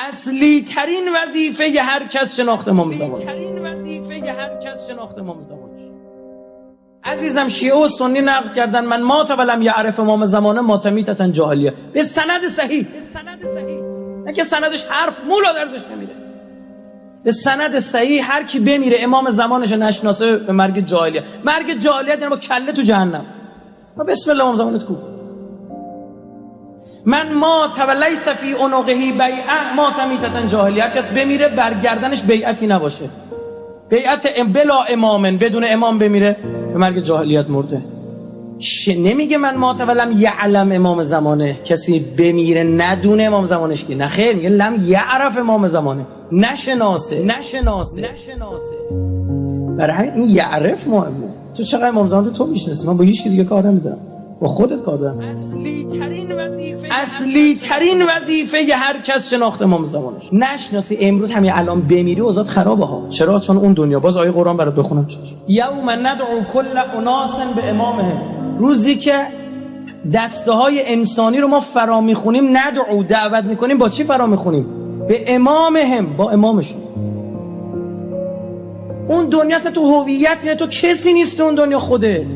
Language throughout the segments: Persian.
اصلی ترین وظیفه هر کس شناخت امام زمانش. عزیزم شیعه و سنی نقل کردن من مات ولم یعرف امام زمانه مات میتة جاهلیه، به سند صحیح، نه که سندش حرف مولا درزش نمیره، به سند صحیح هر کی بمیره امام زمانش نشناسه به مرگ جاهلیه. مرگ جاهلیت یعنی با کله تو جهنم. بسم الله امام زمانت کو. من مات ولیس فی عنقه بیعه مات میتة جاهلیه، هر کس بمیره برگردنش بیعتی نباشه، بیعت بلا امامن، بدون امام بمیره به مرگ جاهلیت مرده. نمیگه من مات ولم یعلم امام زمانه، کسی بمیره ندونه امام زمانش کی، نه خیر، میگه لم یعرف امام زمانه، نشناسه. برای همین این یعرف مهمه. تو چقدر امام زمان تو میشناسی؟ من با هیچ کی دیگه کار نمیدارم، با خودت کار دارم. اصلی ترین وظیفه هر کس شناخت امام زمانش. نشناسی امروز همین الان بمیری اوضاع خرابه ها. چرا؟ چون اون دنیا. باز آیه قرآن برات بخونم. یوم ندعو کل اناس به امامهم، روزی که دسته های انسانی رو ما فرا میخونیم، ندعو دعوت میکنیم، با چی فرا میخونیم؟ به امامهم، با امامشون. اون دنیا اصلا تو هویت نه، تو کسی نیست اون دنیا خودت.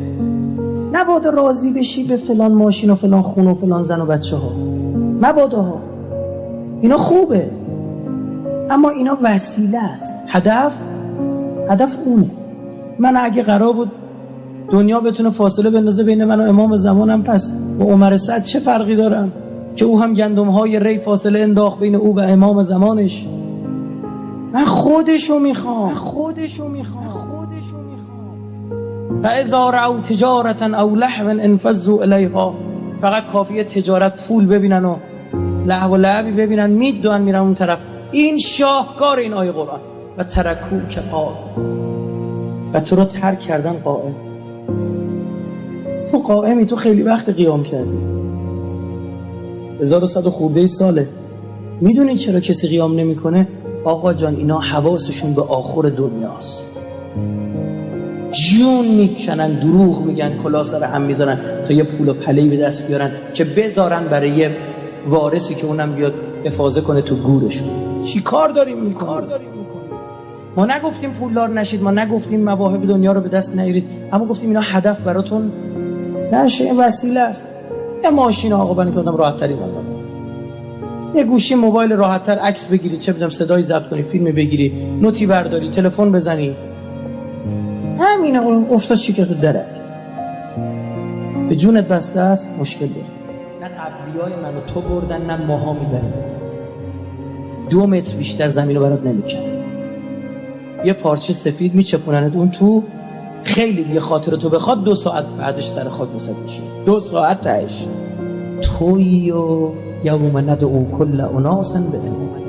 نبادا راضی بشی به فلان ماشین و فلان خونه و فلان زن و بچه ها، مبادا ها. اینا خوبه اما اینا وسیله است. هدف اونه. من اگه قرار بود دنیا بتونه فاصله بندازه بین من و امام زمانم، پس با عمر سعد چه فرقی دارم که او هم گندم های ری فاصله انداخت بین او و امام زمانش. من خودشو میخوام. و اذا رأوا تجارة او لهوا انفضوا الیها، فقط کافیه تجارت، پول ببینن و لهو و لعبی ببینن میدونن میرن اون طرف. این شاهکار این آیه قرآن. و ترکو که قائم، و تو رو ترک کردن قائم. تو قائمی، تو خیلی وقت قیام کردی، 1100 خورده ساله. میدونی چرا کسی قیام نمیکنه؟ آقا جان اینا حواسشون به آخر دنیاست، جون میکنن، دروغ میگن، کلا سر هم میذارن تا یه پول و پلهی به دست بیارن که بذارن برای یه وارثی که اونم بیاد افاضه کنه تو گورشون. چی کار داریم میکنیم؟ ما نگفتیم پولدار نشید، ما نگفتیم مواهب دنیا رو به دست نیارید، اما گفتیم اینا هدف براتون نشه، این وسیله است. یه ماشین آقا بنی که آدم راحت تری بندم، یه گوشی موبایل راحت تر عکس بگیری، چه بدم صدای ضبط کنی، فیلم بگیری، نوتی برداری، تلفن بزنی. همین افتاد شکر تو درک، به جونت بسته است، مشکل داری. نه قبلیای منو تو بردن، نه ماها میبرن. 2 متر بیشتر زمین رو برات نمیکنن. یه پارچه سفید میچپوننت اون تو، خیلی دیگه خاطر تو بخواد 2 ساعت بعدش سر خاک وسط میشی، 2 ساعت تهش. تویی و یوم ندعو کل اناس به امامهم.